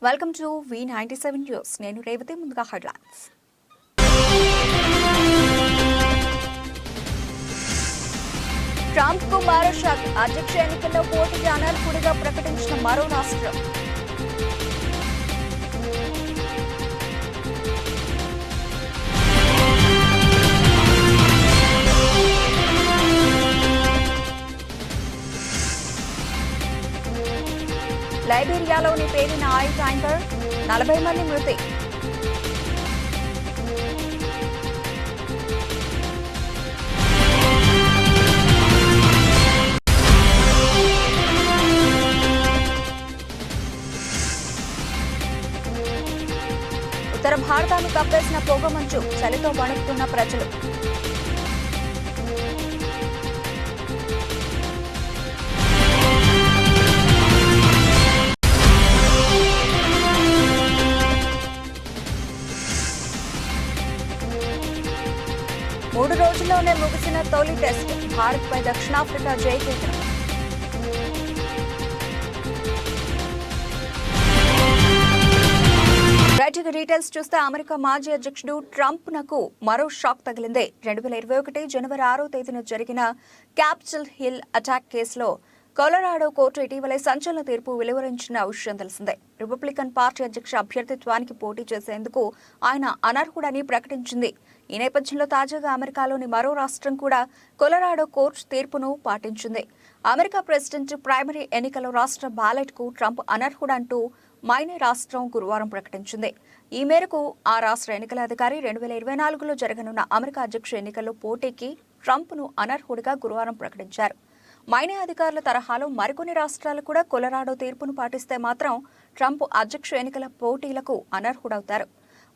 Welcome to V97 news. నేను రేవతి. ముందుగా headlines. Trump కు మరో షాక్. అధ్యక్ష ఎన్నికల్లో పోటీకి అనర్హుడిగా ప్రకటించిన మరో రాష్ట్రం. లైబీరియాలోని పేలిన ఆయిల్ ట్యాంకర్ 40 మంది మృతి. ఉత్తర భారతాన్ని కప్పేసిన పొగమంచు. చలితో వణుకుతున్న ప్రజలు. మూడు రోజుల్లోనే ముగిసిన తొలి టెస్ట్. భారత్పై దక్షిణాఫ్రికా జయకేతనం. రైట్గా డీటెయిల్స్ చూస్తే అమెరికా మాజీ అధ్యక్షుడు ట్రంప్ నకు మరో షాక్ తగిలింది. 2021 జనవరి 6వ తేదీన జరిగిన క్యాపిటల్ హిల్ అటాక్ కేసులో కొలరాడో కోర్టు ఇటీవలే సంచలన తీర్పు వెలువరించిన విషయం తెలిసిందే. రిపబ్లికన్ పార్టీ అధ్యక్ష అభ్యర్థిత్వానికి పోటీ చేసేందుకు ఆయన అనర్హుడని ప్రకటించింది. ఈ నేపథ్యంలో తాజాగా అమెరికాలోని మరో రాష్ట్రం కూడా కొలరాడో కోర్టు తీర్పును పాటించింది. అమెరికా ప్రెసిడెంట్ ప్రైమరీ ఎన్నికల రాష్ట్ర బ్యాలెట్ కు ట్రంప్ అనర్హుడంటూ మైనే రాష్ట్రం గురువారం ప్రకటించింది. ఈ మేరకు ఆ రాష్ట్ర ఎన్నికల అధికారి 2024లో జరగనున్న అమెరికా అధ్యక్ష ఎన్నికల్లో పోటీకి ట్రంప్ ను అనర్హుడిగా గురువారం ప్రకటించారు. మైనే అధికారుల తరహాలో మరికొన్ని రాష్ట్రాలు కూడా కొలరాడో తీర్పును పాటిస్తే మాత్రం ట్రంప్ అధ్యక్ష ఎన్నికల పోటీలకు అనర్హుడవుతారు.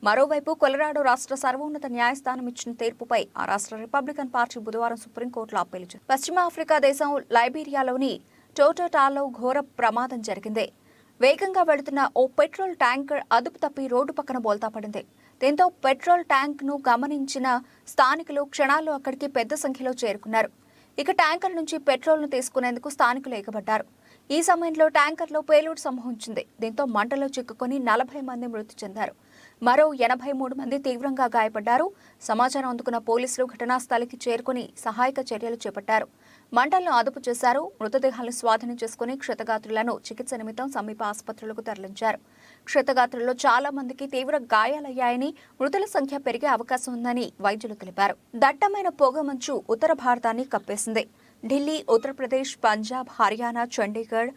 మరోవైపు కొలరాడో రాష్ట్ర సర్వోన్నత న్యాయస్థానం ఇచ్చిన తీర్పుపై ఆ రాష్ట్ర రిపబ్లికన్ పార్టీ బుధవారం సుప్రీంకోర్టులో అప్పీలు చేసింది. పశ్చిమ ఆఫ్రికా దేశం లైబీరియాలోని టోటోటాలో ఘోర ప్రమాదం జరిగింది. వేగంగా వెళుతున్న ఓ పెట్రోల్ ట్యాంకర్ అదుపు తప్పి రోడ్డు పక్కన బోల్తా పడింది. దీంతో పెట్రోల్ ట్యాంక్ ను గమనించిన స్థానికులు క్షణాల్లో అక్కడికి పెద్ద సంఖ్యలో చేరుకున్నారు. ఇక ట్యాంకర్ నుంచి పెట్రోల్ ను తీసుకునేందుకు స్థానికులు ఎగబడ్డారు. ఈ సమయంలో ట్యాంకర్లో పేలుడు సంభవించింది. దీంతో మంటలో చిక్కుకొని 40 మంది మృతి చెందారు. మరో 83 మంది తీవ్రంగా గాయపడ్డారు. సమాచారం అందుకున్న పోలీసులు ఘటనా స్థలికి చేరుకుని సహాయక చర్యలు చేపట్టారు. మంటలను అదుపు చేశారు. మృతదేహాలను స్వాధీనం చేసుకుని క్షతగాత్రులను చికిత్స నిమిత్తం సమీప ఆసుపత్రులకు తరలించారు. క్షతగాత్రుల్లో చాలా మందికి తీవ్ర గాయాలయ్యాయని, మృతుల సంఖ్య పెరిగే అవకాశం ఉందని వైద్యులు తెలిపారు. దట్టమైన పొగమంచు ఉత్తర భారతాన్ని కప్పేసింది. ఢిల్లీ, ఉత్తరప్రదేశ్, పంజాబ్, హర్యానా, చండీగఢ్,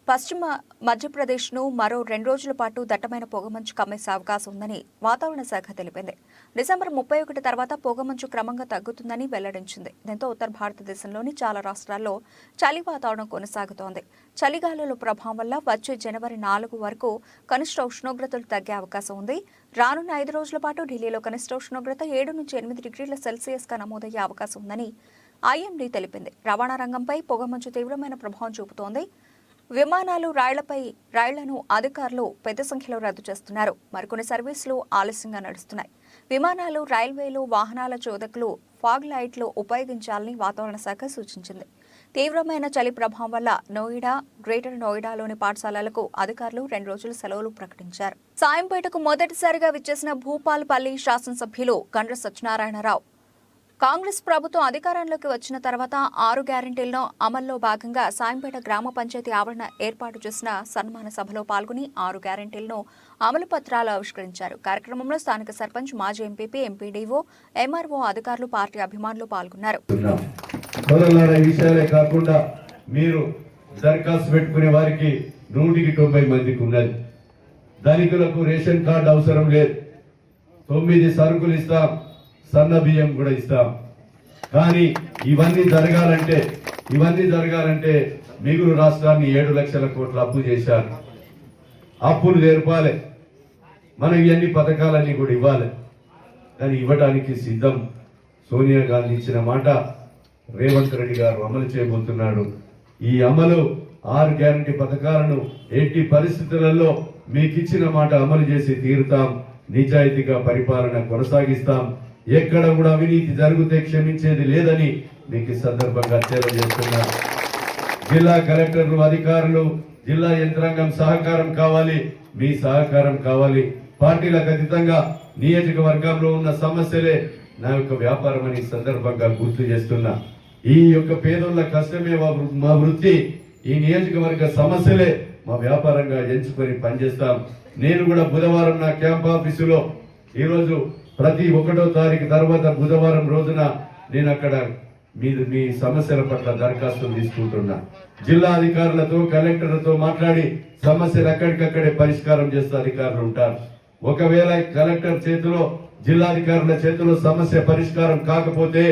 పశ్చిమ మధ్యప్రదేశ్ను మరో 2 రోజుల పాటు దట్టమైన పొగమంచు కమ్మేసే అవకాశం ఉందని వాతావరణ శాఖ తెలిపింది. డిసెంబర్ 31 తర్వాత పొగమంచు క్రమంగా తగ్గుతుందని వెల్లడించింది. దీంతో ఉత్తర భారతదేశంలోని చాలా రాష్ట్రాల్లో చలి వాతావరణం కొనసాగుతోంది. చలిగాలుల ప్రభావం వల్ల వచ్చే జనవరి 4 వరకు కనిష్ట ఉష్ణోగ్రతలు తగ్గే అవకాశం ఉంది. రానున్న 5 రోజుల పాటు ఢిల్లీలో కనిష్ట ఉష్ణోగ్రత 7 నుంచి 8 డిగ్రీల సెల్సియస్గా నమోదయ్యే అవకాశం ఉందని IMD తెలిపింది. రవాణా రంగంపై పొగమంచు తీవ్రమైన ప్రభావం చూపుతోంది. విమానాలు, రైళ్లను అధికారులు పెద్ద సంఖ్యలో రద్దు చేస్తున్నారు. మరికొన్ని సర్వీసులు ఆలస్యంగా నడుస్తున్నాయి. విమానాలు, రైల్వేలు, వాహనాల చోదకులు ఫాగ్ లైట్లు ఉపయోగించాలని వాతావరణ శాఖ సూచించింది. తీవ్రమైన చలి ప్రభావం వల్ల నోయిడా, గ్రేటర్ నోయిడాలోని పాఠశాలలకు అధికారులు 2 రోజుల సెలవులు ప్రకటించారు. సాయంపేటకు మొదటిసారిగా విచ్చేసిన భూపాల్పల్లి శాసనసభ్యులు గండ్ర సత్యనారాయణరావు కాంగ్రెస్ ప్రభుత్వం అధికారంలోకి వచ్చిన తర్వాత 6 గ్యారెంటీలను అమల్లో భాగంగా సాయంపేట గ్రామ పంచాయతీ ఆవరణ ఏర్పాటు చేసిన సన్మాన సభలో పాల్గొని 6 గ్యారెంటీలను అమలు పత్రాలు ఆవిష్కరించారు. కార్యక్రమంలో స్థానిక సర్పంచ్, మాజీ ఎంపీపీ, ఎంపీడీఓ, ఎంఆర్ఓ అధికారులు, పార్టీ అభిమానులు పాల్గొన్నారు. ధనికులకు రేషన్ కార్డు అవసరం లేదు. 9 సరుకులు ఇస్తాం, సన్న బియ్యం కూడా ఇస్తాం. కానీ ఇవన్నీ జరగాలంటే మిగులు రాష్ట్రాన్ని 7 లక్షల కోట్ల అప్పు చేశారు. అప్పులు తెరపాలి, మనం ఇవన్నీ పథకాలన్నీ కూడా ఇవ్వాలి. కానీ ఇవ్వడానికి సిద్ధం. సోనియా గాంధీ ఇచ్చిన మాట రేవంత్ రెడ్డి గారు అమలు చేయబోతున్నాడు. ఈ అమలు 6 గ్యారంటీ పథకాలను ఎట్టి పరిస్థితులలో మీకు ఇచ్చిన మాట అమలు చేసి తీరుతాం. నిజాయితీగా పరిపాలన కొనసాగిస్తాం. ఎక్కడ కూడా అవినీతి జరిగితే క్షమించేది లేదని మీకు సందర్భంగా తెలియజేస్తున్నారు. జిల్లా కలెక్టర్లు, అధికారులు, జిల్లా యంత్రాంగం సహకారం కావాలి, మీ సహకారం కావాలి. పార్టీలకు అతీతంగా నియోజకవర్గంలో ఉన్న సమస్యలే నా యొక్క వ్యాపారం అని సందర్భంగా గుర్తు చేస్తున్నా. ఈ యొక్క పేదోళ్ళ కష్టమే మా వృత్తి, ఈ నియోజకవర్గ సమస్యలే మా వ్యాపారంగా ఎంచుకొని పనిచేస్తాం. నేను కూడా బుధవారం నా క్యాంప్ ఆఫీసులో ఈరోజు ప్రతి 1వ తారీఖు తర్వాత బుధవారం రోజున నేను అక్కడ మీ సమస్యల పట్ల దరఖాస్తులు తీసుకుంటున్నా. జిల్లా అధికారులతో కలెక్టర్లతో మాట్లాడి సమస్యలు అక్కడికక్కడే పరిష్కారం చేసే అధికారులు ఉంటారు. ఒకవేళ కలెక్టర్ చేతిలో జిల్లాధికారుల చేతిలో సమస్య పరిష్కారం కాకపోతే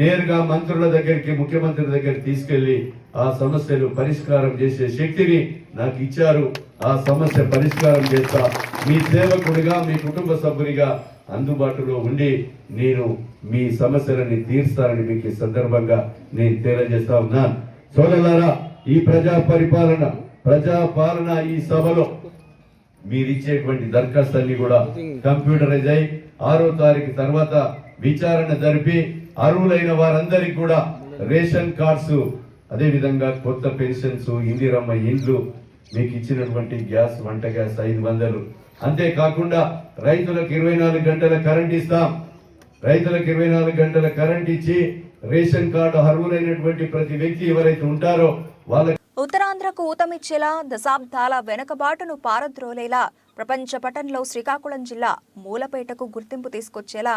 నేరుగా మంత్రుల దగ్గరికి, ముఖ్యమంత్రి దగ్గరికి తీసుకెళ్లి ఆ సమస్యలు పరిష్కారం చేసే శక్తిని నాకు ఇచ్చారు. ఆ సమస్య పరిష్కారం చేస్తా. మీ సేవకుడిగా, మీ కుటుంబ సభ్యునిగా అందుబాటులో ఉండి నేను మీ సమస్యలని తీర్స్తానని మీకు ఈ సందర్భంగా నేను తెలియజేస్తా ఉన్నాను. సోదరులారా, ఈ ప్రజాపాలన ఈ సభలో మీరిచ్చేటువంటి దరఖాస్తులన్నీ కూడా కంప్యూటరైజ్ అయి 6వ తారీఖు తర్వాత విచారణ జరిపి అర్హులైన వారందరికీ కూడా రేషన్ కార్డ్స్, అదే విధంగా కొత్త పెన్షన్స్, ఇందిరమ్మ ఇండ్లు, మీకు ఇచ్చినటువంటి గ్యాస్, వంట గ్యాస్ 500, అంతేకాకుండా రైతులకు 24 గంటల కరెంట్ ఇస్తాం. రైతులకు 24 గంటల కరెంట్ ఇచ్చి రేషన్ కార్డు అర్హులైనటువంటి ప్రతి వ్యక్తి ఎవరైతే ఉంటారో వాళ్ళ ఉత్తరాంధ్రకు ఊతమిచ్చేలా, దశాబ్దాల వెనుకబాటును పారద్రోలేలా ప్రపంచ పటంలో శ్రీకాకుళం జిల్లా మూలపేటకు గుర్తింపు తీసుకొచ్చేలా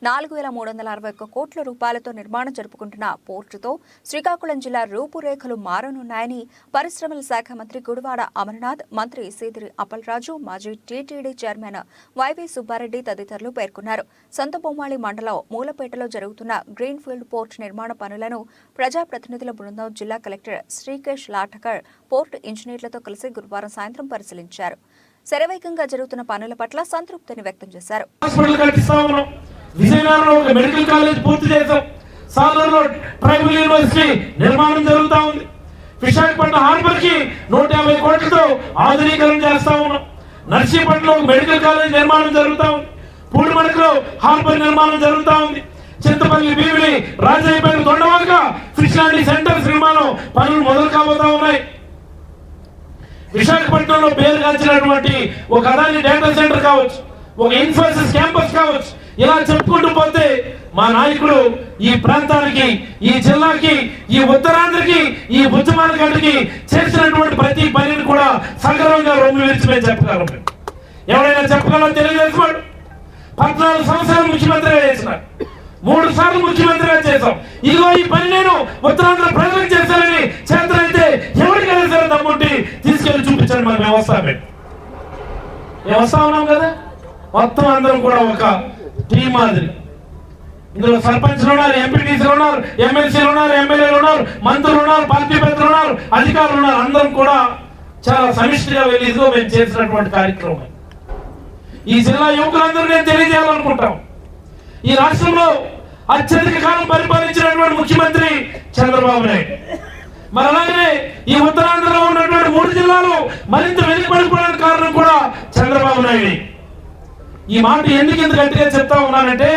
4,361 కోట్ల రూపాయలతో నిర్మాణం జరుపుకుంటున్న పోర్టుతో శ్రీకాకుళం జిల్లా రూపురేఖలు మారనున్నాయని పరిశ్రమల శాఖ మంత్రి గుడివాడ అమర్నాథ్, మంత్రి సీదిరి అప్పలరాజు, మాజీ టీటీడీ చైర్మన్ వైవి సుబ్బారెడ్డి తదితరులు పేర్కొన్నారు. సంతబొమ్మాళి మండలం మూలపేటలో జరుగుతున్న గ్రీన్ఫీల్డ్ పోర్టు నిర్మాణ పనులను ప్రజాప్రతినిధుల బృందం జిల్లా కలెక్టర్ శ్రీకేష్ లాఠకర్ పోర్టు ఇంజనీర్లతో కలిసి గురువారం సాయంత్రం పరిశీలించారు. శరవేగంగా జరుగుతున్న పనుల పట్ల సంతృప్తిని వ్యక్తం చేశారు. విజయనగరంలో ఒక మెడికల్ కాలేజ్ పూర్తి చేశాం. సాలూరులో ట్రైబల్ యూనివర్సిటీ నిర్మాణం జరుగుతా ఉంది. విశాఖపట్నం హార్బర్ కి 150 కోట్లతో ఆధునీకరణ చేస్తా ఉన్నాం. నర్సీపట్నంలో ఒక మెడికల్ కాలేజ్ నిర్మాణం జరుగుతా ఉంది. పూడిమడకలో హార్బర్ నిర్మాణం జరుగుతా ఉంది. Chintapalli, Bheemili, Rajayipeta, Dondavaka fish landing centres నిర్మాణం పనులు మొదలు కాబోతా ఉన్నాయి. విశాఖపట్నంలో పేరు కాల్చినటువంటి ఒక అదాని డేటా సెంటర్ కావచ్చు, ఒక ఇన్ఫోసిస్ క్యాంపస్ కావచ్చు, ఇలా చెప్పుకుంటూ పోతే మా నాయకుడు ఈ ప్రాంతానికి, ఈ జిల్లాకి, ఈ ఉత్తరాంధ్రకి, ఈ బుచ్చమానగడ్డకి చేసినటువంటి ప్రతి పనిని కూడా సగర్వంగా రొమ్ము విరిచి మేము చెప్పగలం. ఎవరైనా చెప్పగలం? తెలియజేసుకోండి. 14 సంవత్సరాలు ముఖ్యమంత్రిగా చేసినారు, 3 సార్లు ముఖ్యమంత్రిగా చేశాం. ఇదిగో ఈ పని నేను ఉత్తరాంధ్ర ప్రజలకు చేశానని చేతనైతే ఎవరికైనా సరే దమ్ముంటి తీసుకెళ్లి చూపించండి. మన వ్యవస్థ ఉన్నాం కదా, మొత్తం అందరం కూడా ఒక టీం మాదిరి. ఇందులో సర్పంచ్లు ఉన్నారు, ఎంపీటీసీలు ఉన్నారు, ఎమ్మెల్సీలు ఉన్నారు, ఎమ్మెల్యేలు ఉన్నారు, మంత్రులు ఉన్నారు, పార్టీ పెద్దలు ఉన్నారు, అధికారులు ఉన్నారు. అందరం కూడా చాలా సమిష్టిగా వెళ్ళి ఇదిగో మేము చేసినటువంటి కార్యక్రమం ఈ జిల్లా యువకులందరూ నేను తెలియజేయాలనుకుంటాం. ఈ రాష్ట్రంలో అత్యధిక కాలం పరిపాలించినటువంటి ముఖ్యమంత్రి చంద్రబాబు నాయుడు. మరి అలాగనే ఈ ఉత్తరాంధ్రలో ఉన్నటువంటి 3 జిల్లాలు మరింత వెనుకబడిపోవడానికి కారణం కూడా చంద్రబాబు నాయుడు. ఈ మాట ఎందుకు గట్టిగా చెప్తా ఉన్నానంటే,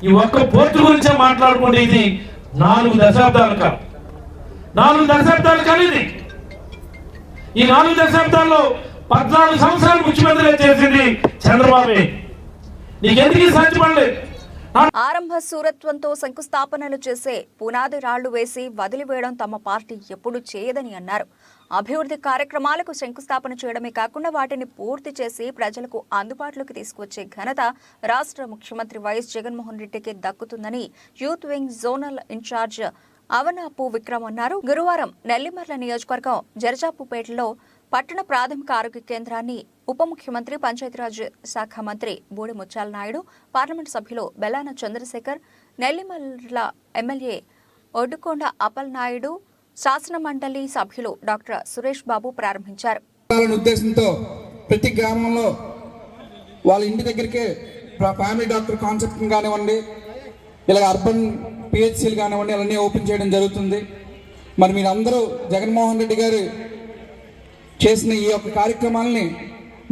ఈ ఒక్క పోర్టు గురించే మాట్లాడుకుంటే ఇది 4 దశాబ్దాల కాలం. 4 దశాబ్దాల కాలం. ఈ 4 దశాబ్దాల్లో 14 సంవత్సరాలు ముఖ్యమంత్రిగా చేసింది చంద్రబాబు. నీకెందుకు సాధ్యపడలేదు? ఆరంభ సూరత్వంతో శంకుస్థాపనలు చేసే పునాది రాళ్లు వేసి వదిలివేయడం తమ పార్టీ ఎప్పుడూ చేయదని అన్నారు. అభివృద్ధి కార్యక్రమాలకు శంకుస్థాపన చేయడమే కాకుండా వాటిని పూర్తి చేసి ప్రజలకు అందుబాటులోకి తీసుకువచ్చే ఘనత రాష్ట్ర ముఖ్యమంత్రి వైఎస్ జగన్మోహన్ రెడ్డికి దక్కుతుందని youth wing zonal incharge Avanapu Vikram అన్నారు. గురువారం నెల్లిమర్ల నియోజకవర్గం జరజాపుపేటలో పట్టణ ప్రాథమిక ఆరోగ్య కేంద్రాన్ని ఉప ముఖ్యమంత్రి, పంచాయతీరాజ్ శాఖ మంత్రి బూడి ముత్యాల నాయుడు, పార్లమెంట్ సభ్యులు బెల్లాన చంద్రశేఖర్, నెల్లిమర్ల ఎమ్మెల్యే ఒడ్డుకొండ అప్పల్ నాయుడు, శాసన మండలి సభ్యులు డాక్టర్ సురేష్ బాబు ప్రారంభించారు. ఉద్దేశంతో ప్రతి గ్రామంలో వాళ్ళ ఇంటి దగ్గరికే ఫ్యామిలీ డాక్టర్ కాన్సెప్ట్ కానివ్వండి, ఇలా అర్బన్ పిహెచ్సీలు కానివ్వండి, అవన్నీ ఓపెన్ చేయడం జరుగుతుంది. మరి మీరందరూ జగన్మోహన్ రెడ్డి గారు చేసిన ఈ యొక్క కార్యక్రమాలని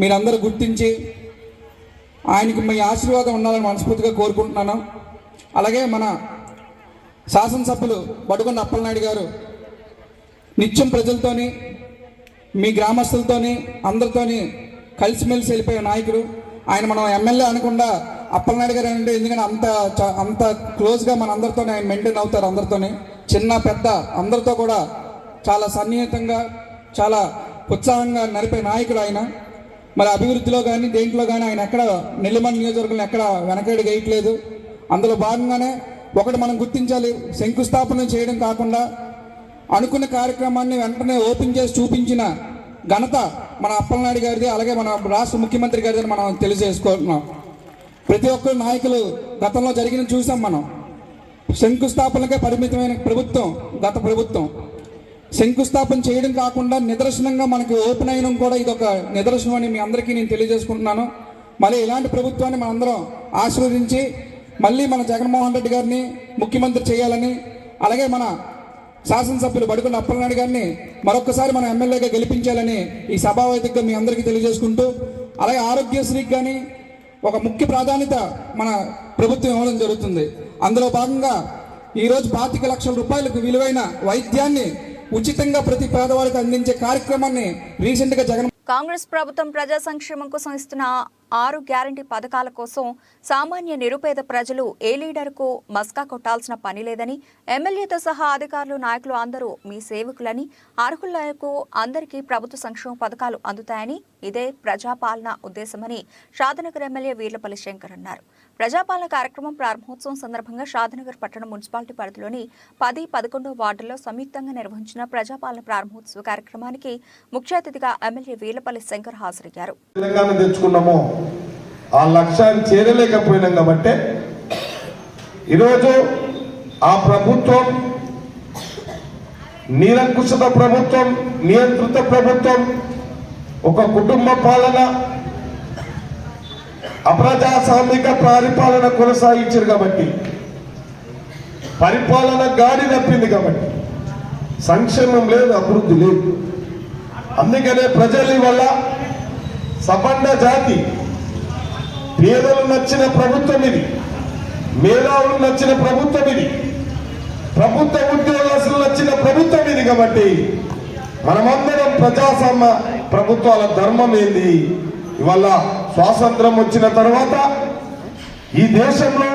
మీరందరూ గుర్తించి ఆయనకి మీ ఆశీర్వాదం ఉండాలని మనస్ఫూర్తిగా కోరుకుంటున్నాను. అలాగే మన శాసనసభ్యులు బడుగొండ అప్పలనాయుడు గారు నిత్యం ప్రజలతోని మీ గ్రామస్తులతోని అందరితోని కలిసిమెలిసి వెళ్ళిపోయే నాయకుడు ఆయన. మనం ఎమ్మెల్యే అనకుండా అప్పలనాయుడు గారు అంటే ఎందుకంటే అంత క్లోజ్గా మన అందరితోనే ఆయన మెయింటైన్ అవుతారు. అందరితోని చిన్న పెద్ద అందరితో కూడా చాలా సన్నిహితంగా చాలా ఉత్సాహంగా నడిపే నాయకుడు ఆయన. మరి అభివృద్ధిలో కానీ దేంట్లో కానీ ఆయన ఎక్కడ నెల్లిమల్ నియోజకవర్గంలో ఎక్కడ వెనకడుగు వేయట్లేదు. అందులో భాగంగానే ఒకటి మనం గుర్తించాలి, శంకుస్థాపన చేయడం కాకుండా అనుకున్న కార్యక్రమాన్ని వెంటనే ఓపెన్ చేసి చూపించిన ఘనత మన అప్పలనాయుడు గారిది, అలాగే మన రాష్ట్ర ముఖ్యమంత్రి గారిది మనం తెలియజేసుకుంటున్నాం. ప్రతి ఒక్కరు నాయకులు గతంలో జరిగిన చూసాం మనం. శంకుస్థాపనకే పరిమితమైన ప్రభుత్వం గత ప్రభుత్వం. శంకుస్థాపన చేయడం కాకుండా నిదర్శనంగా మనకి ఓపెన్ అయినం కూడా ఇదొక నిదర్శనం అని మీ అందరికీ నేను తెలియజేసుకుంటున్నాను. మళ్ళీ ఇలాంటి ప్రభుత్వాన్ని మనందరం ఆశీర్వదించి మళ్ళీ మన జగన్మోహన్ రెడ్డి గారిని ముఖ్యమంత్రి చేయాలని, అలాగే మన శాసనసభ్యులు బడుకొండ అప్పలనాయుడు గారిని మరొకసారి మన ఎమ్మెల్యేగా గెలిపించాలని ఈ సభావేదికగా మీ అందరికీ తెలియజేసుకుంటూ, అలాగే ఆరోగ్యశ్రీకి కానీ ఒక ముఖ్య ప్రాధాన్యత మన ప్రభుత్వం ఇవ్వడం జరుగుతుంది. అందులో భాగంగా ఈరోజు 25 లక్షల రూపాయలకు విలువైన వైద్యాన్ని ఉచితంగా ప్రతి పేదవాడికి అందించే కార్యక్రమాన్ని రీసెంట్గా కాంగ్రెస్ ప్రభుత్వం ప్రజా సంక్షేమం కోసం ఇస్తున్న 6 గ్యారంటీ పథకాల కోసం సామాన్య నిరుపేద ప్రజలు ఏ లీడర్కు మస్కా కొట్టాల్సిన పని లేదని, ఎమ్మెల్యేతో సహా అధికారులు నాయకులు అందరూ మీ సేవకులని, అర్హులకు అందరికీ ప్రభుత్వ సంక్షేమ పథకాలు అందుతాయని, ఇదే ప్రజాపాలన ఉద్దేశమని షాద్నగర్ ఎమ్మెల్యే వీర్లపల్లి శంకర్ అన్నారు. ప్రజాపాలన కార్యక్రమం ప్రారంభోత్సవం సందర్భంగా షాద్నగర్ పట్టణ మున్సిపాలిటీ పరిధిలోని 10, 11 వార్డుల్లో సంయుక్తంగా నిర్వహించిన ప్రజాపాలన ప్రారంభోత్సవ కార్యక్రమానికి ముఖ్య అతిథిగా ఎమ్మెల్యే వీర్లపల్లి శంకర్ హాజరయ్యారు. తెలంగాణ తెచ్చుకున్నామో ఆ లక్ష్యాన్ని చేరలేకపోయినాం కాబట్టి ఈరోజు ఆ ప్రభుత్వం నిరంకుశత ప్రభుత్వం, నియంత్రిత ప్రభుత్వం, ఒక కుటుంబ పాలన, అప్రజాస్వామిక పరిపాలన కొనసాగించారు కాబట్టి, పరిపాలన గాడి తప్పింది కాబట్టి సంక్షేమం లేదు, అభివృద్ధి లేదు. అందుకనే ప్రజల వల్ల సబండ జాతి పేదలు నచ్చిన ప్రభుత్వం ఇది, మేధావులు నచ్చిన ప్రభుత్వం ఇది, ప్రభుత్వ ఉద్యోగస్తులు నచ్చిన ప్రభుత్వం ఇది. కాబట్టి మనమందరం ప్రజాస్వామ్య ప్రభుత్వాల ధర్మం ఏంది? ఇవాళ స్వాతంత్రం వచ్చిన తర్వాత ఈ దేశంలో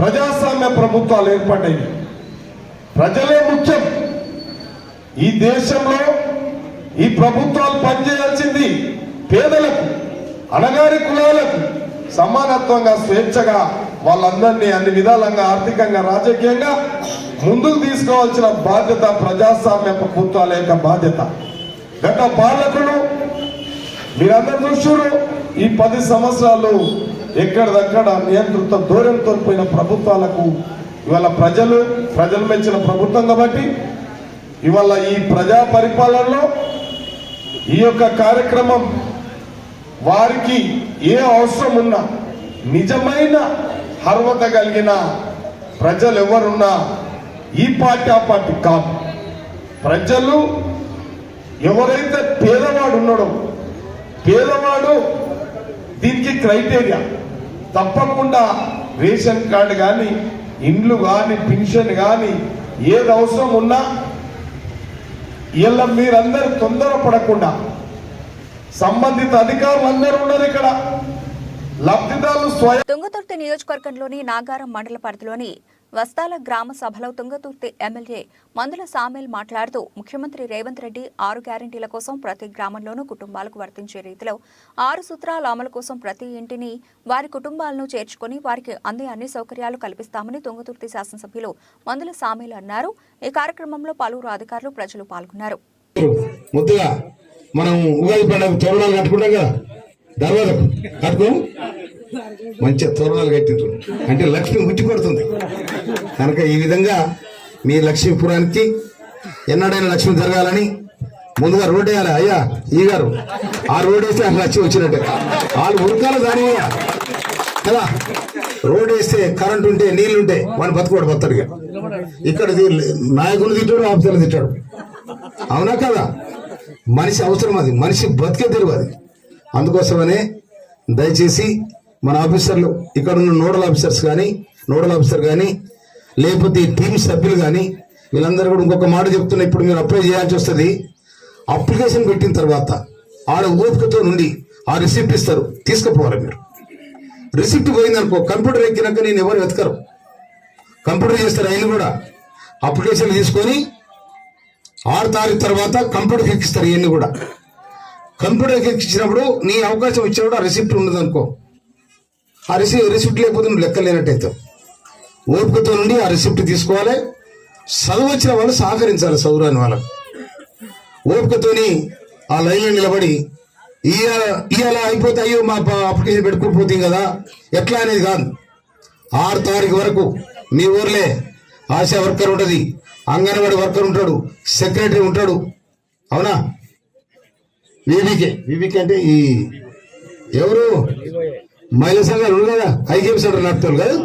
ప్రజాస్వామ్య ప్రభుత్వాలు ఏర్పడ్డాయి. ప్రజలే ముఖ్యం. ఈ దేశంలో ఈ ప్రభుత్వాలు పనిచేయాల్సింది పేదలకు, అణగారి కులాలకు సమానత్వంగా, స్వేచ్ఛగా వాళ్ళందరినీ అన్ని విధాలంగా ఆర్థికంగా, రాజకీయంగా ముందుకు తీసుకోవాల్సిన బాధ్యత ప్రజాస్వామ్య ప్రభుత్వాల యొక్క బాధ్యత. గత పాలకులు మీరందరూ చూశారు, ఈ 10 సంవత్సరాలు ఎక్కడిదక్కడ నియంత్రిత ధోరణితో పోయిన ప్రభుత్వాలకు ఇవాళ ప్రజలు మెచ్చిన ప్రభుత్వం కాబట్టి ఇవాళ ఈ ప్రజా పరిపాలనలో ఈ యొక్క కార్యక్రమం వారికి ఏ అవసరం ఉన్నా, నిజమైన అర్హత కలిగిన ప్రజలు ఎవరున్నా ఈ పార్టీ ఆ పార్టీ కాదు. ప్రజలు ఎవరైతే పేదవాడు ఉన్నాడో, పేదవాడు దీనికి క్రైటీరియా తప్పకుండా రేషన్ కార్డు కానీ, ఇండ్లు కానీ, పెన్షన్ కానీ ఏది అవసరం ఉన్నా ఇలా మీరందరూ తొందరపడకుండా, సంబంధిత అధికారులు అందరూ ఉన్నారు ఇక్కడ, లబ్ధిదారులు స్వయం. తుంగతుర్తి నియోజకవర్గంలోని నాగారం మండల పరిధిలోని వస్తాల గ్రామ సభలో తుంగతుర్తి ఎమ్మెల్యే మందుల సామేల్ మాట్లాడుతూ, ముఖ్యమంత్రి రేవంత్ రెడ్డి 6 గ్యారంటీల కోసం ప్రతి గ్రామంలోనూ కుటుంబాలకు వర్తించే రీతిలో 6 సూత్రాల అమలు కోసం ప్రతి ఇంటిని వారి కుటుంబాలను చేర్చుకుని వారికి అందే అన్ని సౌకర్యాలు కల్పిస్తామని తుంగతుర్తి శాసనసభ్యులు మందుల సామేల్ అన్నారు. ఈ కార్యక్రమంలో పలువురు అధికారులు, ప్రజలు పాల్గొన్నారు. ముద్దుగా మనం ఉగాది పండుగ తోరణాలు కట్టుకుంటాం కదా, దర్వాజకు కట్టుకో, మంచిగా తోరణాలు కట్టిండ్రు అంటే లక్ష్మి ఉట్టి పడుతుంది కనుక ఈ విధంగా మీ లక్ష్మీపురానికి ఎన్నడైనా లక్ష్మి జరగాలని ముందుగా రోడ్ వేయాలి. అయ్యా ఈ గారు ఆ రోడ్ వేస్తే అసలు లక్ష్మి వచ్చినట్టే, వాళ్ళు ఉరకాలు దాని కదా. రోడ్ వేస్తే కరెంట్ ఉంటే, నీళ్లు ఉంటే వాడిని బతుకోడు బతడిగా. ఇక్కడ నాయకులు తిట్టాడు, ఆఫీసర్లు తిట్టాడు, అవునా కదా. మనిషి అవసరం, అది మనిషి బతికే తెరువు అది. అందుకోసమనే దయచేసి మన ఆఫీసర్లు, ఇక్కడ ఉన్న నోడల్ ఆఫీసర్ కానీ లేకపోతే టీం సభ్యులు కానీ వీళ్ళందరూ కూడా ఇంకొక మాట చెప్తున్నా, ఇప్పుడు మీరు అప్లై చేయాల్సి వస్తుంది. అప్లికేషన్ పెట్టిన తర్వాత ఆడ ఓపికతో నుండి ఆ రిసిప్ట్ ఇస్తారు, తీసుకుపోవాలి మీరు. రిసిప్ట్ పోయిందనుకో కంప్యూటర్ ఎక్కినాక నేను ఎవరు వెతకరు, కంప్యూటర్ చేస్తారు. ఆయన కూడా అప్లికేషన్ తీసుకొని 6 తారీఖు తర్వాత కంప్యూటర్కి ఎక్కిస్తారు. ఇవన్నీ కూడా కంప్యూటర్కి ఎక్కించినప్పుడు నీ అవకాశం ఇచ్చినప్పుడు ఆ రిసిప్ట్ ఉండదు అనుకో, ఆ రిసిప్ట్ లేకపోతే నువ్వు లెక్క లేనట్టయితే ఓపికతో నుండి ఆ రిసిప్ట్ తీసుకోవాలి. చదువు వచ్చిన వాళ్ళు సహకరించాలి, చదువురాని వాళ్ళకు ఓపికతోని ఆ లైన్లో నిలబడి ఇవాళ అయిపోతే అయ్యో మా అప్లికేషన్ పెట్టుకోకపోతే కదా ఎట్లా అనేది కాదు. 6 తారీఖు వరకు మీ ఊర్లే ఆశా వర్కర్ ఉంటుంది, అంగన్వాడీ వర్కర్ ఉంటాడు, సెక్రటరీ ఉంటాడు. అవునా? వివికే అంటే ఈ ఎవరు మహిళా సంఘాలు ఉంది కదా, ఐకేఎం సెంటర్ నడుపుతారు కదా.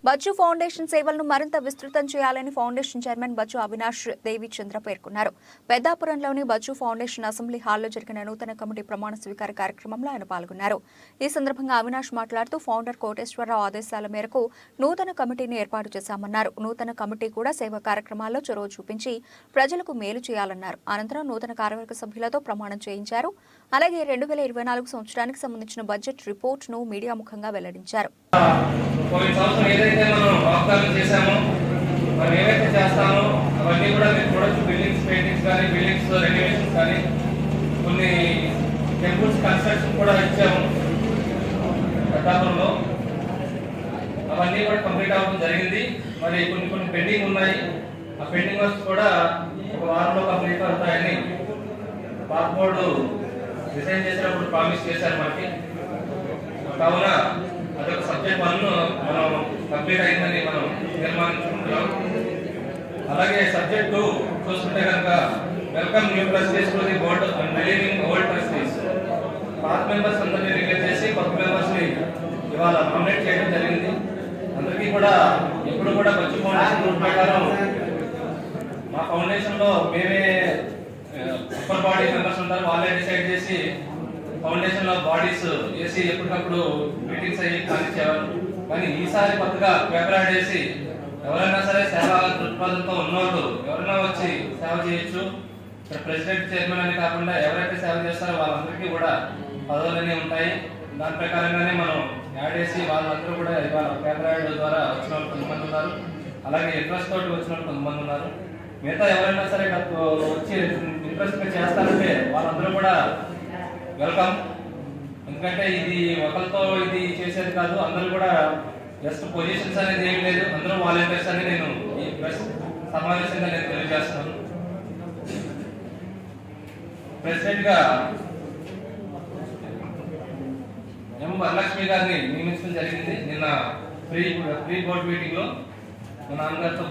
బచ్చు ఫౌండేషన్ సేవలను మరింత విస్తృతం చేయాలని ఫౌండేషన్ చైర్మన్ బచ్చు అవినాష్ దేవిచంద్ర పేర్కొన్నారు. పెద్దాపురంలోని బచ్చు ఫౌండేషన్ అసెంబ్లీ హాల్లో జరిగిన నూతన కమిటీ ప్రమాణ స్వీకార కార్యక్రమంలో ఆయన పాల్గొన్నారు. ఈ సందర్భంగా అవినాష్ మాట్లాడుతూ ఫౌండర్ కోటేశ్వరరావు ఆదేశాల మేరకు నూతన కమిటీని ఏర్పాటు చేశామన్నారు. నూతన కమిటీ కూడా సేవా కార్యక్రమాల్లో చొరవ చూపించి ప్రజలకు మేలు చేయాలన్నారు. అనంతరం నూతన కార్యవర్గ సభ్యులతో ప్రమాణం చేయించారు. అలాగే 2024 సంవత్సరానికి సంబంధించిన బడ్జెట్ రిపోర్ట్ను మీడియా ముఖంగా వెల్లడించారు. ఏదైతే మనం వాగ్దానం చేశామో మనం ఏవైతే చేస్తామో అవన్నీ కూడా మీరు చూడొచ్చు. బిల్డింగ్స్ పెయింటింగ్స్ కానీ, బిల్డింగ్స్ రెనోవేషన్స్ కానీ, కొన్ని టెంపుల్స్ కన్స్ట్రక్షన్ కూడా ఇచ్చాము పెద్దాపురంలో. అవన్నీ కూడా కంప్లీట్ అవ్వడం జరిగింది. మరి కొన్ని పెండింగ్ ఉన్నాయి. ఆ పెండింగ్ వర్క్స్ కూడా ఒక వారంలో కంప్లీట్ అవుతాయని పార్క్ బోర్డు డిజైన్ చేసినప్పుడు ప్రామిస్ చేశారు మనకి. కావున అదొక సబ్జెక్ట్ 1 మనం కంప్లీట్ అయిందని మనం తీర్మానించుకుంటున్నాం. అలాగే సబ్జెక్ట్ 2 చూసుకుంటే కనుక welcome new trustees to the board and relieving old trustees. పాత మెంబర్స్ అందరినీ రిలీవ్ చేసి కొత్త మెంబర్స్ ని ఇవాళ నామినేట్ చేయడం జరిగింది. అందరికీ కూడా ఎప్పుడు కూడా బచ్చు ఫౌండేషన్ రూల్ ప్రకారం మా ఫౌండేషన్ లో మేమే సూపర్ బాడీ మెంబర్స్ ఉంటారు, వాళ్ళే డిసైడ్ చేసి ఫౌండేషన్ లో బాడీస్ వేసి ఎప్పటికప్పుడు మీటింగ్స్ అయ్యి కానిచ్చేవారు. కానీ ఈసారి కొత్తగా పేపర్ యాడ్ చేసి ఎవరైనా సరే సేవా దృక్పథంతో ఉన్నోళ్ళు ఎవరైనా వచ్చి సేవ చేయొచ్చు. ప్రెసిడెంట్ చైర్మన్ అని కాకుండా ఎవరైతే సేవ చేస్తారో వాళ్ళందరికీ కూడా పదవులన్నీ ఉంటాయి. దాని ప్రకారంగానే మనం యాడ్ చేసి వాళ్ళందరూ కూడా ఇవాళ పేపర్ యాడ్ ద్వారా వచ్చిన వాళ్ళు కొంతమంది ఉన్నారు, అలాగే ఇంట్రెస్ట్ తోటి వచ్చిన వాళ్ళు కొంతమంది ఉన్నారు. మిగతా ఎవరైనా సరే వచ్చి ఇంట్రెస్ట్ చేస్తారంటే వాళ్ళందరూ కూడా వెల్కమ్. ఎందుకంటే ఇది ఒకరితో ఇది చేసేది కాదు, అందరూ కూడా జస్ట్ పొజిషన్స్ అనేది ఏం లేదు, అందరూ వాలంటీర్స్ అని నేను ఈ ప్రెస్ సమావేశంగా నేను తెలియజేస్తున్నాను. ప్రెసిడెంట్ గా ఎం వరలక్ష్మి గారిని నియమించడం జరిగింది. నిన్న ప్రీ బోర్డ్ మీటింగ్ లో మా నాన్నగారితో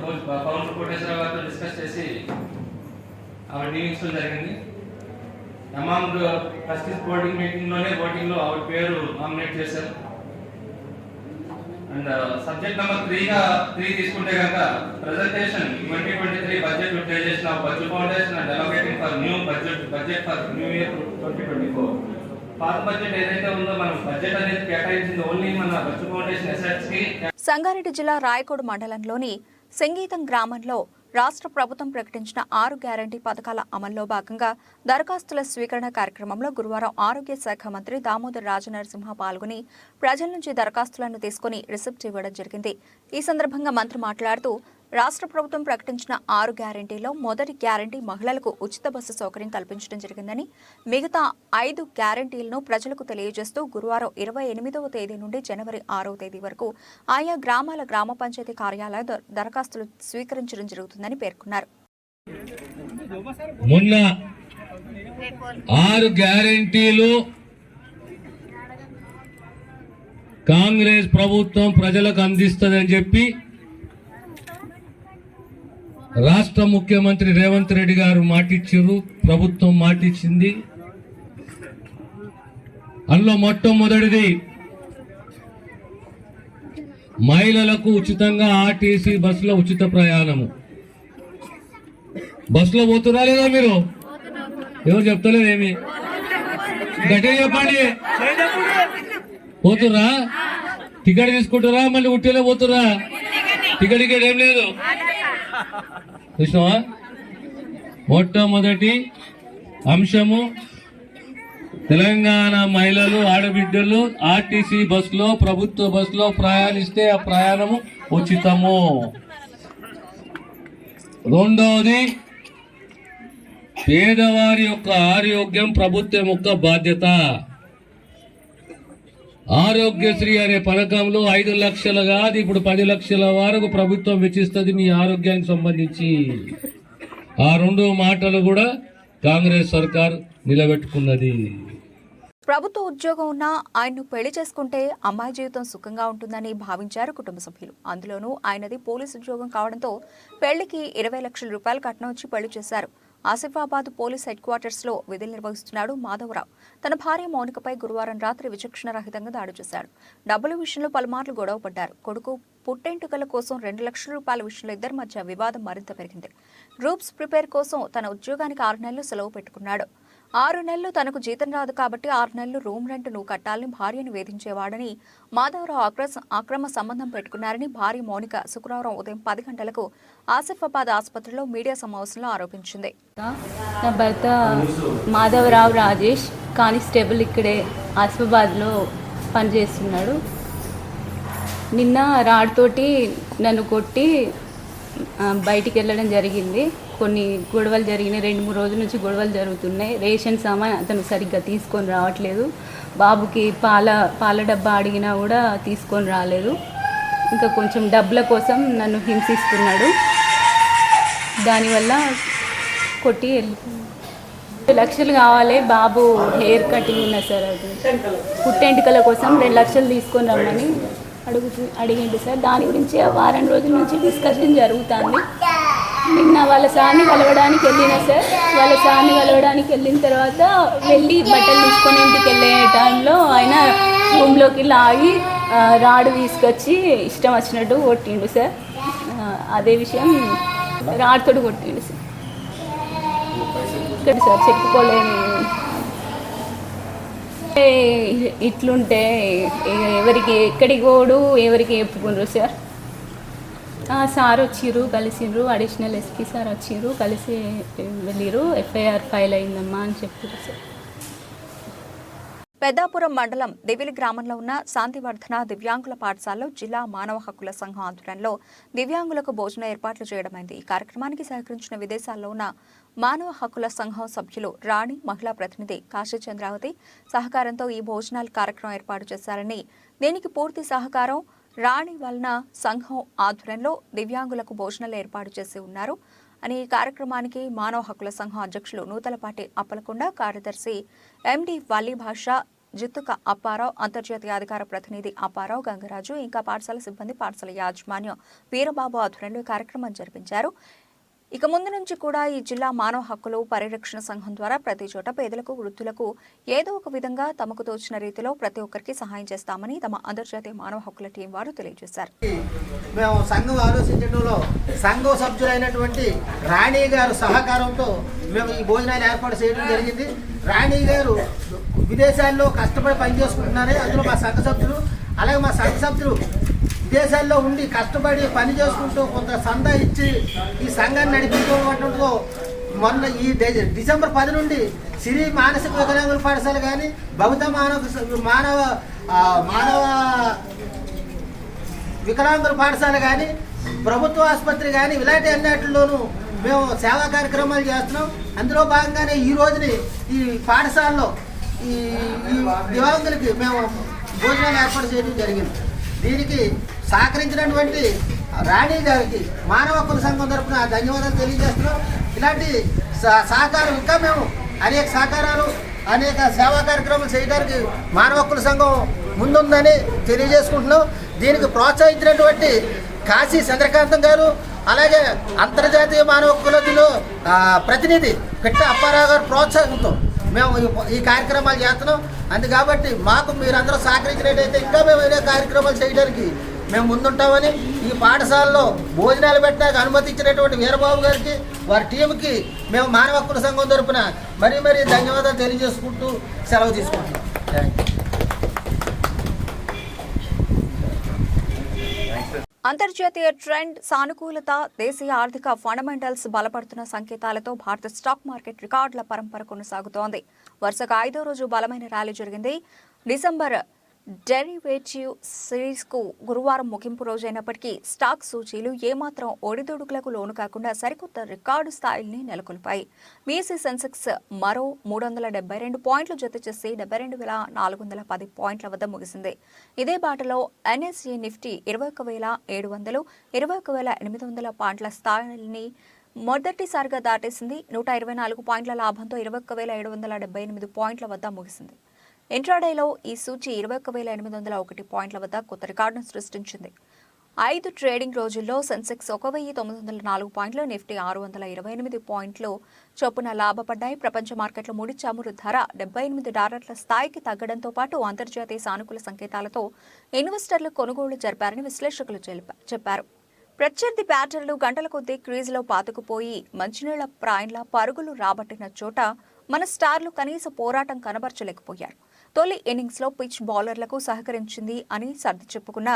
పవన్ కోటేశ్వరరావు గారితో డిస్కస్ చేసి ఆవిడ నియమించడం జరిగింది. అమాంగ్ ట్రస్టీస్ బోర్డింగ్ మీటింగ్ లోనే ఓటింగ్ లో ఆవిడ పేరు నామినేట్ చేశారు. అండ్ సబ్జెక్ట్ నెంబర్ 3 తీసుకుంటే కనుక presentation 2023 budget utilisation of budget foundation and allocating for new budget for new year 2024. పాత బడ్జెట్ ఏదైతే ఉందో మనం బడ్జెట్ అనేది కేటాయించింది ఓన్లీ మన బడ్జెట్ ఫౌండేషన్ అసెట్స్ కి. సంగారెడ్డి జిల్లా రాయకోడ్ మండలంలోని సంగీతం గ్రామంలో రాష్ట్ర ప్రభుత్వం ప్రకటించిన 6 గ్యారంటీ పథకాల అమల్లో భాగంగా దరఖాస్తుల స్వీకరణ కార్యక్రమంలో గురువారం ఆరోగ్య శాఖ మంత్రి దామోదర్ రాజనరసింహ పాల్గొని ప్రజల నుంచి దరఖాస్తులను తీసుకుని రిసిప్ట్ ఇవ్వడం జరిగింది. ఈ సందర్భంగా మంత్రి మాట్లాడుతూ రాష్ట్ర ప్రభుత్వం ప్రకటించిన 6 గ్యారంటీలో మొదటి గ్యారంటీ మహిళలకు ఉచిత బస్సు సౌకర్యం కల్పించడం జరిగిందని, మిగతా 5 గ్యారంటీలను ప్రజలకు తెలియజేస్తూ గురువారం 28వ తేదీ నుండి జనవరి 6వ తేదీ వరకు ఆయా గ్రామాల గ్రామ పంచాయతీ కార్యాలయ దరఖాస్తులు స్వీకరించడం జరుగుతుందని పేర్కొన్నారు. మొన్న 6 గ్యారంటీలు కాంగ్రెస్ ప్రభుత్వం ప్రజలకు అందిస్తుందని చెప్పి రాష్ట్ర ముఖ్యమంత్రి రేవంత్ రెడ్డి గారు మాటిచ్చారు, ప్రభుత్వం మాటిచ్చింది. అందులో మొట్టమొదటిది మహిళలకు ఉచితంగా ఆర్టీసీ బస్సులో ఉచిత ప్రయాణము. బస్సులో పోతున్నా లేదా మీరు? ఎవరు చెప్తలేదు ఏమి? గట్టిగా చెప్పండి. పోతురా? టికెట్ తీసుకుంటారా? మళ్ళీ ఉట్టిలో పోతురా? టికెట్ ఏం లేదు చూసినావా? మొట్టమొదటి అంశము తెలంగాణ మహిళలు ఆడబిడ్డలు ఆర్టీసీ బస్సులో ప్రభుత్వ బస్సులో ప్రయాణిస్తే ఆ ప్రయాణము ఉచితము. రెండవది పేదవారి యొక్క ఆరోగ్యం ప్రభుత్వం యొక్క బాధ్యత. ఆరోగ్యశ్రీ అనే పథకంలో 5 లక్షలు కాదు, ఇప్పుడు 10 లక్షల వరకు ప్రభుత్వం వెచ్చిస్తుంది మీ ఆరోగ్యానికి సంబంధించి. ఆ 2 మాటలు కూడా కాంగ్రెస్ సర్కార్ నిలబెట్టుకున్నది. ప్రభుత్వ ఉద్యోగం ఉన్నా ఆయన్ను పెళ్లి చేసుకుంటే అమ్మాయి జీవితం సుఖంగా ఉంటుందని భావించారు కుటుంబ సభ్యులు. అందులోనూ ఆయనది పోలీసు ఉద్యోగం కావడంతో పెళ్లికి 20 లక్షల రూపాయలు కట్నం ఇచ్చి పెళ్లి చేశారు. ఆసిఫాబాద్ పోలీస్ హెడ్ క్వార్టర్స్ లో విధులు నిర్వహిస్తున్నాడు మాధవరావు. తన భార్య మౌనికపై గురువారం రాత్రి విచక్షణ రహితంగా దాడి చేశాడు. డబ్బుల విషయంలో పలుమార్లు గొడవ పడ్డారు. కొడుకు పుట్టెంటుకల కోసం 2 లక్షల రూపాయల విషయంలో ఇద్దరి మధ్య వివాదం మరింత పెరిగింది. గ్రూప్స్ ప్రిపేర్ కోసం తన ఉద్యోగానికి 6 నెలలు సెలవు పెట్టుకున్నాడు. 6 నెలలు తనకు జీతం రాదు కాబట్టి 6 నెలలు రూమ్ రెంట్ నువ్వు కట్టాలని భార్యను వేధించేవాడని మాధవరావు అక్రమ సంబంధం పెట్టుకున్నారని భార్య మౌనిక శుక్రవారం ఉదయం 10 గంటలకు ఆసిఫాబాద్ ఆసుపత్రిలో మీడియా సమావేశంలో ఆరోపించింది. నా భర్త మాధవరావు రాజేష్ కానిస్టేబుల్ ఇక్కడే ఆసిఫాబాద్లో పనిచేస్తున్నాడు. నిన్న రాడ్తోటి నన్ను కొట్టి బయటికి వెళ్ళడం జరిగింది. కొన్ని గొడవలు జరిగినాయి. 2-3 రోజుల నుంచి గొడవలు జరుగుతున్నాయి. రేషన్ సామాన్ అతను సరిగ్గా తీసుకొని రావట్లేదు. బాబుకి పాల డబ్బా అడిగినా కూడా తీసుకొని రాలేదు. ఇంకా కొంచెం డబ్బుల కోసం నన్ను హింసిస్తున్నాడు. దానివల్ల కొట్టి 2 లక్షలు కావాలి. బాబు హెయిర్ కటింగ్ ఉన్నా సార్, అది పుట్టెంటుకల కోసం 2 లక్షలు తీసుకొని రమ్మని అడిగిండు సార్. దాని గురించి వారం రోజుల నుంచి డిస్కషన్ జరుగుతుంది. నిన్న వాళ్ళ సార్ని కలవడానికి వెళ్ళినా సార్. వాళ్ళ సార్ని కలవడానికి వెళ్ళిన తర్వాత వెళ్ళి బట్టలు తీసుకొని ఇంటికి వెళ్ళే టైంలో ఆయన రూమ్లోకి లాగి రాడు తీసుకొచ్చి ఇష్టం వచ్చినట్టు కొట్టిండు సార్. అదే విషయం రాడుతోటి కొట్టిండు సార్. ఇక్కడ సార్ చెప్పుకోలేని ఇట్లుంటే ఎవరికి ఎక్కడికి పోడు, ఎవరికి చెప్పుకుండ్రు సార్. సార్ వచ్చిర్రు, కలిసిండ్రు. అడిషనల్ ఎస్పీ సార్ వచ్చిర్రు, కలిసి వెళ్ళిరు. ఎఫ్ఐఆర్ ఫైల్ అయిందమ్మా అని చెప్పారు సార్. పెద్దాపురం మండలం దివిలి గ్రామంలో ఉన్న శాంతివర్ధన దివ్యాంగుల పాఠశాలలో జిల్లా మానవ హక్కుల సంఘం ఆధ్వర్యంలో దివ్యాంగులకు భోజన ఏర్పాట్లు చేయడమైంది. ఈ కార్యక్రమానికి సహకరించిన విదేశాల్లో ఉన్న మానవ హక్కుల సంఘం సభ్యులు రాణి, మహిళా ప్రతినిధి కాశీ చంద్రావతి సహకారంతో ఈ భోజనాల కార్యక్రమం ఏర్పాటు చేశారని, దీనికి పూర్తి సహకారం రాణి వలన సంఘం ఆధ్వర్యంలో దివ్యాంగులకు భోజనాలు ఏర్పాటు చేసి ఉన్నారు అని ఈ కార్యక్రమానికి మానవ హక్కుల సంఘం అధ్యక్షులు నూతలపాటి అప్పలకొండ, కార్యదర్శి ఎండి వల్లి భాష, జిత్తుక అప్పారావు, అంతర్జాతీయ అధికార ప్రతినిధి అప్పారావు, గంగరాజు, ఇంకా పాఠశాల సిబ్బంది, పాఠశాల యాజమాన్యం వీరబాబు ఆధ్వర్యంలో ఈ కార్యక్రమం జరిపించారు. ఇక ముందు నుంచి కూడా ఈ జిల్లా మానవ హక్కులు పరిరక్షణ సంఘం ద్వారా ప్రతి చోట పేదలకు, వృద్ధులకు ఏదో ఒక విధంగా తమకు తోచిన రీతిలో ప్రతి ఒక్కరికి సహాయం చేస్తామని తమ అంతర్జాతీయ మానవ హక్కుల టీం వారు తెలియజేశారు. మేము సంఘం ఆలోచించడంలో సంఘం సభ్యులైనటువంటి రాణి గారు సహకారంతో మేము ఈ భోజనాలు ఏర్పాటు చేయడం జరిగింది. రాణి గారు విదేశాల్లో కష్టపడి పనిచేసుకుంటున్నారు. అందులో మా సంఘ సభ్యులు, అలాగే మా సంఘ సభ్యులు విదేశాల్లో ఉండి కష్టపడి పని చేసుకుంటూ కొంత సందా ఇచ్చి ఈ సంఘాన్ని నడిపించుకోవడంతో మొన్న ఈ డిసెంబర్ 10 నుండి సిరి మానసిక వికలాంగుల పాఠశాల కానీ, భౌత మానవ వికలాంగుల పాఠశాల కానీ, ప్రభుత్వ ఆసుపత్రి కానీ ఇలాంటి అన్నిటిలోనూ మేము సేవా కార్యక్రమాలు చేస్తున్నాం. అందులో భాగంగానే ఈ రోజుని ఈ పాఠశాలలో ఈ దివ్యాంగులకి మేము భోజనాలు ఏర్పాటు చేయడం జరిగింది. దీనికి సహకరించినటువంటి రాణి గారికి మానవ హక్కుల సంఘం తరఫున ధన్యవాదాలు తెలియజేస్తున్నాం. ఇలాంటి సహకారం ఇంకా మేము అనేక సహకారాలు, అనేక సేవా కార్యక్రమాలు చేయడానికి మానవ హక్కుల సంఘం ముందుందని తెలియజేసుకుంటున్నాం. దీనికి ప్రోత్సహించినటువంటి కాశీ చంద్రకాంతం గారు, అలాగే అంతర్జాతీయ మానవ హక్కుల ప్రతినిధి పిట్ట అప్పారావు గారు ప్రోత్సాహంతో మేము ఈ కార్యక్రమాలు చేస్తున్నాం. కాబట్టి మాకు మీరందరూ సహకరించినట్టయితే ఇంకా మేము ఏదో కార్యక్రమాలు చేయడానికి మేము ముందుంటామని, ఈ పాఠశాలలో భోజనాలు పెట్టడానికి అనుమతి ఇచ్చినటువంటి వీరబాబు గారికి, వారి టీంకి మేము మానవ హక్కుల సంఘం తరఫున మరీ ధన్యవాదాలు తెలియజేసుకుంటూ సెలవు తీసుకుంటున్నాం. అంతర్జాతీయ ట్రెండ్ సానుకూలత, దేశీయ ఆర్థిక ఫండమెంటల్స్ బలపడుతున్న సంకేతాలతో భారత స్టాక్ మార్కెట్ రికార్డుల పరంపర కొనసాగుతోంది. వరుసగా 5వ రోజు బలమైన ర్యాలీ జరిగింది. డిసెంబర్ డెరివేటివ్ సిరీస్ కు గురువారం ముగింపు రోజైనప్పటికీ స్టాక్ సూచీలు ఏమాత్రం ఒడిదుడుకులకు లోను కాకుండా సరికొత్త రికార్డు స్థాయిల్ని నెలకొల్పాయి. బీఎస్ఈ సెన్సెక్స్ మరో 372 పాయింట్లు జత చేసి 72,410 పాయింట్ల వద్ద ముగిసింది. ఇదే బాటలో ఎన్ఎస్ఈ నిఫ్టీ 21,700, 21,800 పాయింట్ల స్థాయిల్ని మొదటిసారిగా దాటేసింది. 124 పాయింట్ల లాభంతో 21,778 పాయింట్ల వద్ద ముగిసింది. ఇంట్రాడేలో ఈ సూచీ 21,801 పాయింట్ల వద్ద కొత్త రికార్డును సృష్టించింది. 5 ట్రేడింగ్ రోజుల్లో సెన్సెక్స్ 1,904 పాయింట్లు, నిఫ్టీ 628 పాయింట్లు చొప్పున లాభపడ్డాయి. ప్రపంచ మార్కెట్లో ముడి చమురు ధర $78 స్థాయికి తగ్గడంతో పాటు అంతర్జాతీయ సానుకూల సంకేతాలతో ఇన్వెస్టర్లు కొనుగోళ్లు జరిపారని విశ్లేషకులు చెప్పారు. ప్రత్యర్థి బ్యాటర్లు గంటల కొద్దీ క్రీజులో పాతుకుపోయి మంచినీళ్ల ప్రాయంలా పరుగులు రాబట్టిన చోట మన స్టార్లు కనీస పోరాటం కనబరచలేకపోయారు. తొలి ఇన్నింగ్స్లో పిచ్ బౌలర్లకు సహకరించింది అని సర్ది చెప్పుకున్న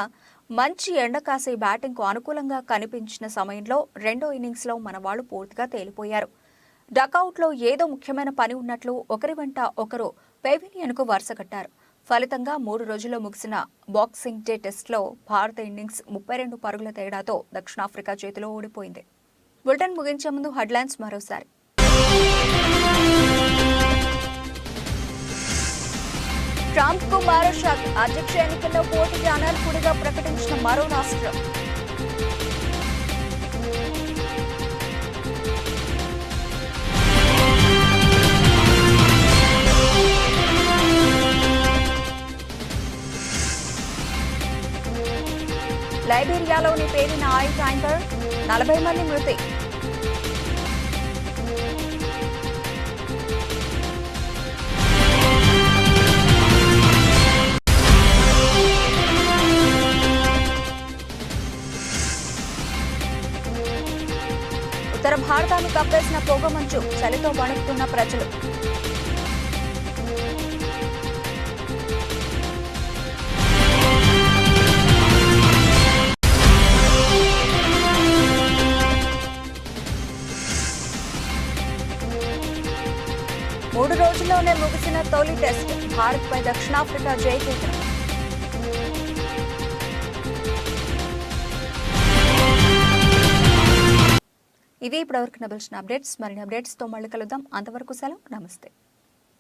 మంచి ఎండకాసే బ్యాటింగ్కు అనుకూలంగా కనిపించిన సమయంలో రెండో ఇన్నింగ్స్లో మన వాళ్లు పూర్తిగా తేలిపోయారు. డకౌట్లో ఏదో ముఖ్యమైన పని ఉన్నట్లు ఒకరి వెంట ఒకరు పెవిలియన్కు వరుస కట్టారు. ఫలితంగా 3 రోజుల్లో ముగిసిన బాక్సింగ్ డే టెస్ట్లో భారత ఇన్నింగ్స్ 32 పరుగుల తేడాతో దక్షిణాఫ్రికా చేతిలో ఓడిపోయింది. బులెటిన్ ముగించే ముందు హెడ్లైన్స్ మరోసారి. ట్రంప్ కు మరో షాక్. అధ్యక్ష ఎన్నికల్లో పోటీకి అనర్హుడిగా ప్రకటించిన మరో రాష్ట్రం. లైబీరియాలోని పేలిన ఆయిల్ ట్యాంకర్, 40 మంది మృతి. ఉత్తర భారతాన్ని కప్పేసిన పొగమంచు, చలితో వణుకుతున్న ప్రజలు. మూడు రోజుల్లోనే ముగిసిన తొలి టెస్ట్, భారత్పై దక్షిణాఫ్రికా జయకేతనం. ఇది ఇప్పటివరకు నబిల్సిన అప్డేట్స్. మరిన్ని అప్డేట్స్తో మళ్ళీ కలుద్దాం. అంతవరకు సెలవు, నమస్తే.